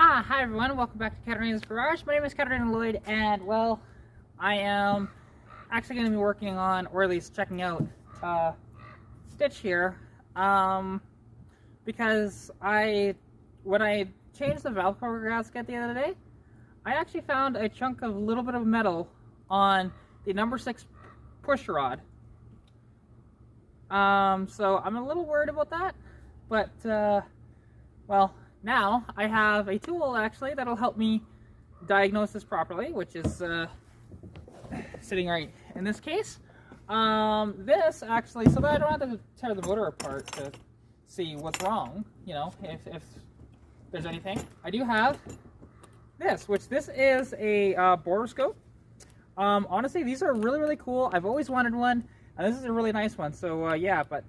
Hi everyone, welcome back to Katarina's Garage. My name is Katarina Lloyd, and well, I am actually going to be working on, or at least checking out, Stitch here, because when I changed the valve cover gasket the other day, I actually found a chunk of a little bit of metal on the number 6 push rod. So I'm a little worried about that, but, well, now I have a tool actually that'll help me diagnose this properly, which is sitting right in this case. This actually, so that I don't have to tear the motor apart to see what's wrong, you know, if there's anything. I do have this, which this is a boroscope. Honestly, these are really cool. I've always wanted one, and this is a really nice one. So yeah, but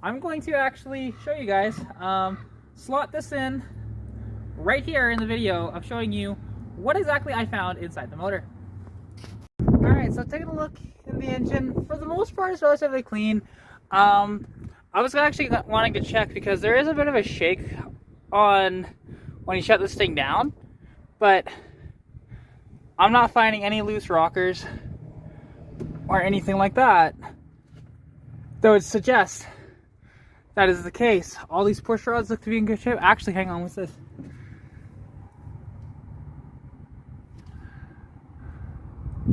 I'm going to actually show you guys. Slot this in right here in the video of showing you what exactly I found inside the motor. Alright, so taking a look in the engine, for the most part it's relatively clean. I was actually wanting to check because there is a bit of a shake on when you shut this thing down, but I'm not finding any loose rockers or anything like that that would suggest that is the case. All these push rods look to be in good shape. Actually, hang on, what's this?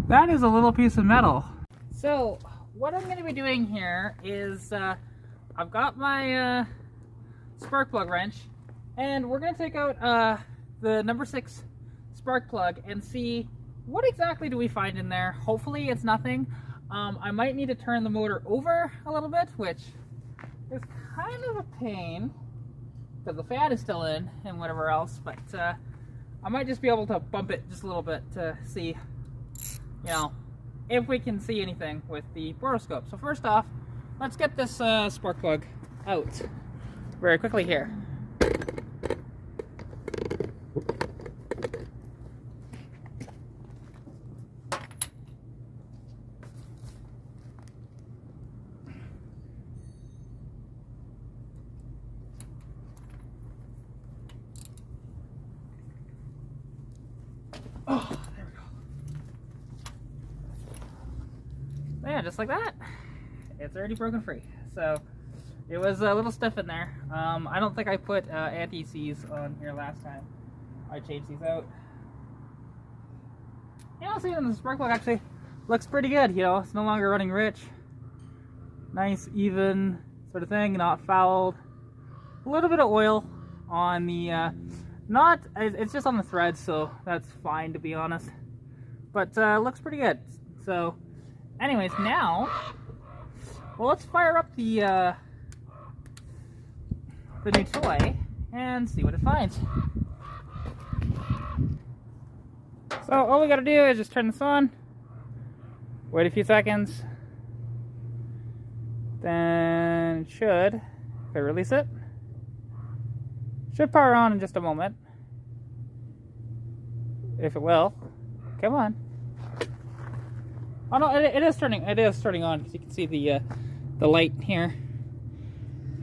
That is a little piece of metal. So, what I'm going to be doing here is, I've got my spark plug wrench, and we're going to take out the number 6 spark plug and see what exactly do we find in there. Hopefully it's nothing. I might need to turn the motor over a little bit, which is kind of a pain because the fan is still in and whatever else, but I might just be able to bump it just a little bit to see, you know, if we can see anything with the boroscope. So first off, let's get this spark plug out very quickly here. Oh, there we go. Yeah, just like that. It's already broken free. So, it was a little stiff in there. I don't think I put anti-seize on here last time I changed these out. You know, seeing the spark plug actually looks pretty good, you know. It's no longer running rich. Nice, even sort of thing, not fouled. A little bit of oil on the it's just on the thread, so that's fine to be honest, but looks pretty good. So anyways, now, well, let's fire up the new toy and see what it finds. So all we gotta do is just turn this on, wait a few seconds, then it should, if I release it, should power on in just a moment. If it will. Come on. Oh no, it is turning on, because you can see the light here.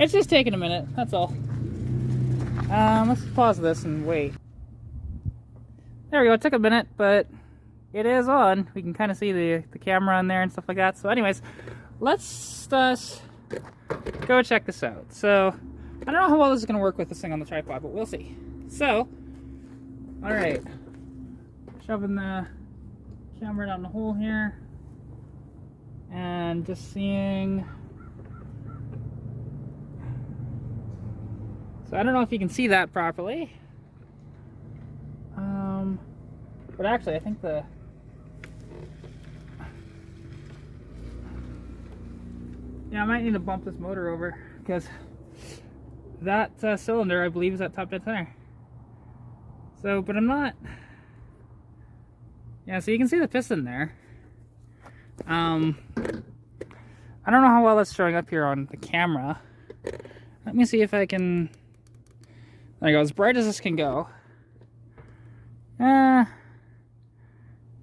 It's just taking a minute, that's all. Let's pause this and wait. There we go, it took a minute, but it is on. We can kind of see the camera on there and stuff like that. So anyways, let's go check this out. So I don't know how well this is going to work with this thing on the tripod, but we'll see. So, alright. Shoving the camera down the hole here. And just seeing. So I don't know if you can see that properly. But actually I think yeah, I might need to bump this motor over, because that cylinder, I believe, is at top dead center. So, but I'm not. Yeah, so you can see the piston there. I don't know how well that's showing up here on the camera. Let me see if I can. There you go, as bright as this can go.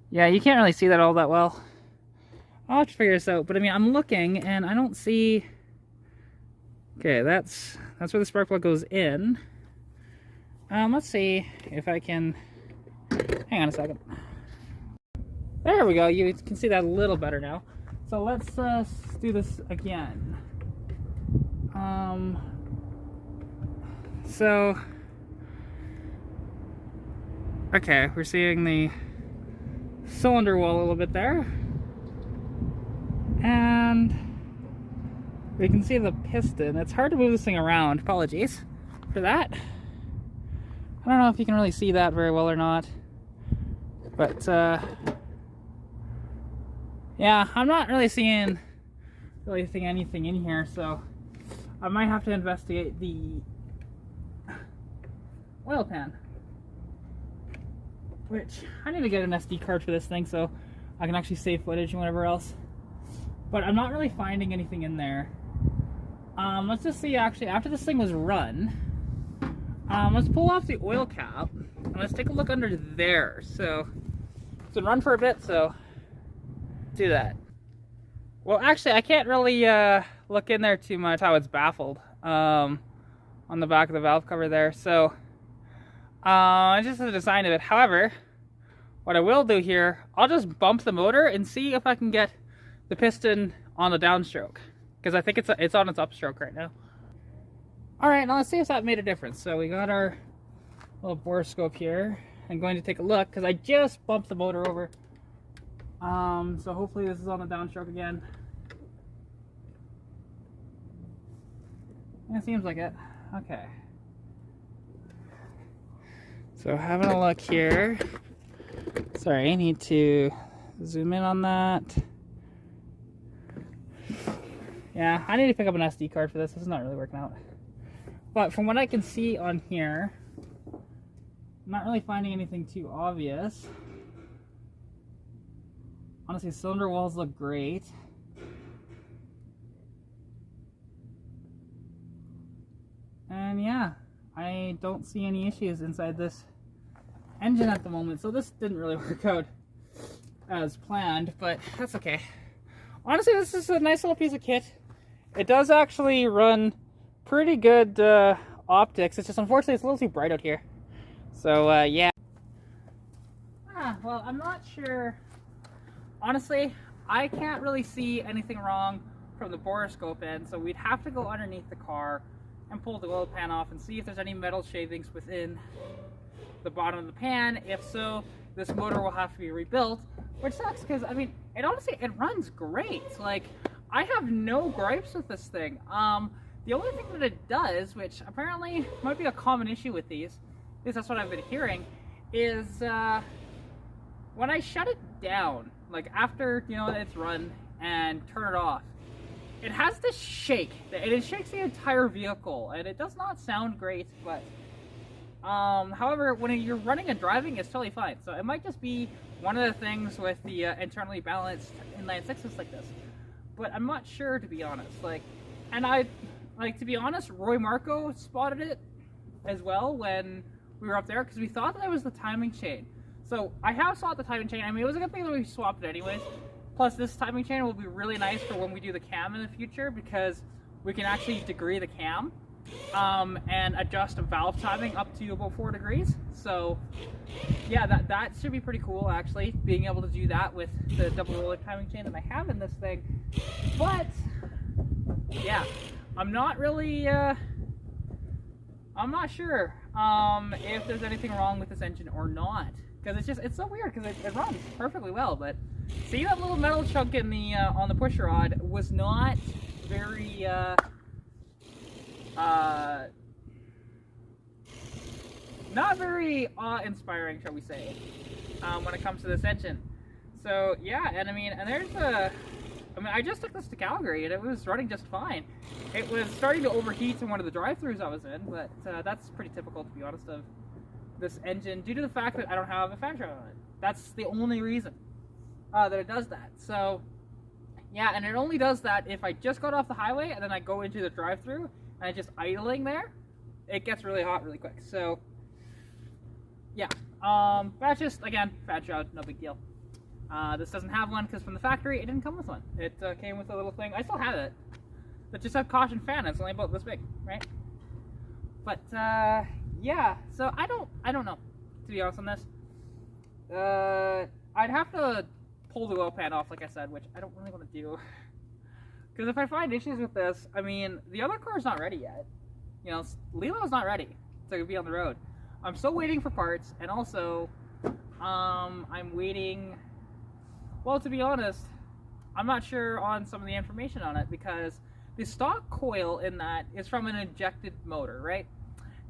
Yeah, you can't really see that all that well. I'll have to figure this out, but I mean, I'm looking and I don't see. Okay, that's where the spark plug goes in. Let's see if I can, hang on a second. There we go, you can see that a little better now. So let's do this again. Okay, we're seeing the cylinder wall a little bit there. And we can see the piston. It's hard to move this thing around. Apologies for that. I don't know if you can really see that very well or not. But, yeah, I'm not really seeing anything in here, so I might have to investigate the oil pan. Which, I need to get an SD card for this thing so I can actually save footage and whatever else. But I'm not really finding anything in there. Let's just see, actually, after this thing was run, let's pull off the oil cap and let's take a look under there. So it's been run for a bit, so do that. Well, actually, I can't really look in there too much. How it's baffled on the back of the valve cover there. So it's just the design of it. However, what I will do here, I'll just bump the motor and see if I can get the piston on the downstroke, because I think it's on its upstroke right now. All right, now let's see if that made a difference. So we got our little borescope here. I'm going to take a look because I just bumped the motor over. So hopefully this is on the downstroke again. It seems like it. Okay. So having a look here. Sorry, I need to zoom in on that. Yeah, I need to pick up an SD card for this. This is not really working out. But from what I can see on here, I'm not really finding anything too obvious. Honestly, cylinder walls look great. And yeah, I don't see any issues inside this engine at the moment. So this didn't really work out as planned, but that's okay. Honestly, this is a nice little piece of kit. It does actually run pretty good optics. It's just unfortunately it's a little too bright out here. So yeah. Well, I'm not sure. Honestly, I can't really see anything wrong from the boroscope end, so we'd have to go underneath the car and pull the oil pan off and see if there's any metal shavings within the bottom of the pan. If so, this motor will have to be rebuilt, which sucks because, I mean, it honestly, it runs great. Like, I have no gripes with this thing. The only thing that it does, which apparently might be a common issue with these, at least that's what I've been hearing, is when I shut it down, like after, you know, it's run and turn it off, it has this shake, and it shakes the entire vehicle, and it does not sound great, but however, when you're running and driving, it's totally fine. So it might just be one of the things with the internally balanced inline sixes like this, but I'm not sure, to be honest. Like, and to be honest, Roy Marco spotted it as well when we were up there, because we thought that it was the timing chain. So I have sought the timing chain. I mean, it was a good thing that we swapped it anyways. Plus, this timing chain will be really nice for when we do the cam in the future, because we can actually degree the cam and adjust valve timing up to about 4 degrees. So yeah, that should be pretty cool, actually, being able to do that with the double roller timing chain that I have in this thing. But yeah, I'm not really I'm not sure if there's anything wrong with this engine or not, because it's so weird, because it runs perfectly well. But see, that little metal chunk in the on the push rod was not very not very awe-inspiring, shall we say, when it comes to this engine. So yeah, and I mean, and there's I just took this to Calgary and it was running just fine. It was starting to overheat in one of the drive-thrus I was in, but that's pretty typical, to be honest, of this engine, due to the fact that I don't have a fan shroud on it. That's the only reason that it does that. So yeah, and it only does that if I just got off the highway and then I go into the drive-thru and it's just idling there. It gets really hot really quick. So yeah, that's just, again, fan shroud, no big deal. This doesn't have one because from the factory it didn't come with one. It came with a little thing. I still have it. But just have caution fan. It's only about this big, right? But yeah, so I don't know, to be honest on this. I'd have to pull the oil pan off, like I said, which I don't really want to do. Because if I find issues with this, I mean, the other car's not ready yet. You know, Lilo's not ready to be on the road. I'm still waiting for parts, and also, I'm waiting, well, to be honest, I'm not sure on some of the information on it, because the stock coil in that is from an injected motor, right?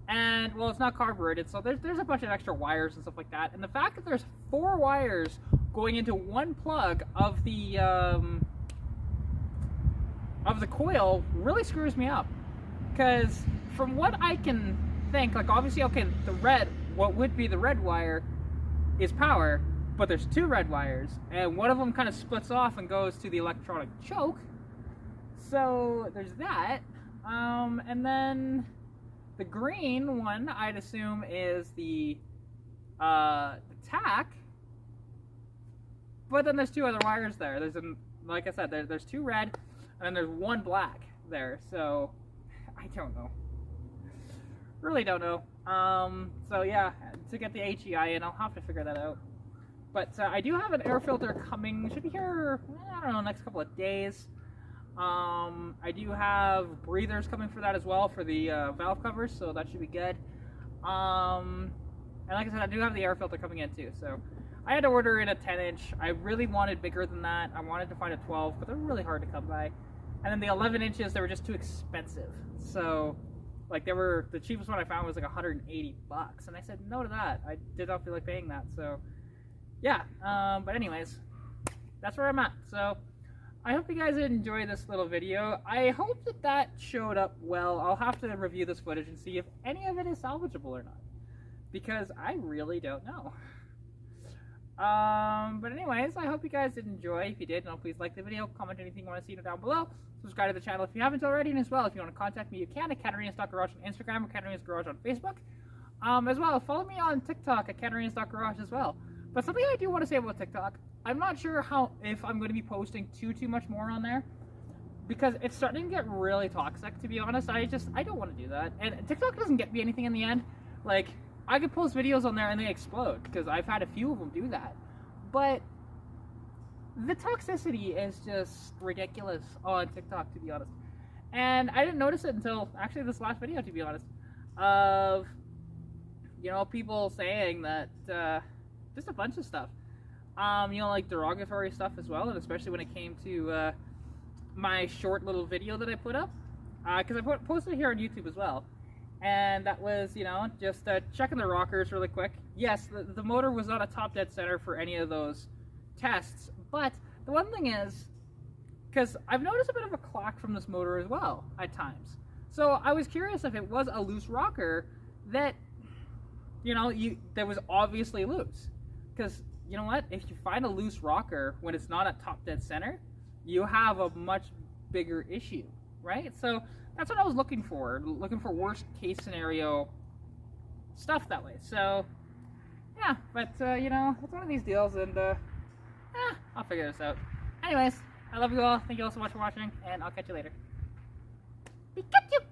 And, well, it's not carbureted, so there's a bunch of extra wires and stuff like that. And the fact that there's 4 wires going into one plug of the coil really screws me up. Because from what I can think, like, obviously, okay, what would be the red wire is power, but there's 2 red wires, and one of them kind of splits off and goes to the electronic choke. So there's that, and then the green one, I'd assume, is the tack. But then there's 2 other wires there. Like I said, there's 2 red, and then there's 1 black there. So I don't know. Really don't know. So yeah, to get the HEI in, I'll have to figure that out. But I do have an air filter coming. Should be here, I don't know, next couple of days. I do have breathers coming for that as well, for the valve covers, so that should be good. And like I said, I do have the air filter coming in too, so I had to order in a 10-inch. I really wanted bigger than that. I wanted to find a 12, but they're really hard to come by. And then the 11 inches, they were just too expensive. So, like, the cheapest one I found was like $180, and I said no to that. I did not feel like paying that, so yeah. But anyways, that's where I'm at. So I hope you guys enjoy this little video. I hope that showed up well. I'll have to review this footage and see if any of it is salvageable or not, because I really don't know. But anyways, I hope you guys did enjoy. If you did, please like the video, comment anything you want to see down below, subscribe to the channel if you haven't already, and as well, if you want to contact me, you can at Katarina.garage on Instagram or Katarina's Garage on Facebook. As well, follow me on TikTok at Katarina.garage as well. But something I do want to say about TikTok, I'm not sure if I'm going to be posting too much more on there, because it's starting to get really toxic, to be honest. I don't want to do that, and TikTok doesn't get me anything in the end. Like, I could post videos on there and they explode, because I've had a few of them do that, but the toxicity is just ridiculous on TikTok, to be honest. And I didn't notice it until actually this last video, to be honest, of, you know, people saying that just a bunch of stuff, you know, like derogatory stuff as well, and especially when it came to my short little video that I put up, because I posted it here on YouTube as well. And that was, you know, just checking the rockers really quick. Yes, the motor was not a top dead center for any of those tests, but the one thing is, because I've noticed a bit of a clack from this motor as well at times. So I was curious if it was a loose rocker that, you know, that was obviously loose. Because, you know what, if you find a loose rocker when it's not at top dead center, you have a much bigger issue, right? So that's what I was looking for worst case scenario stuff that way. So yeah, but you know, it's one of these deals, and I'll figure this out. Anyways, I love you all. Thank you all so much for watching, and I'll catch you later. Pikachu!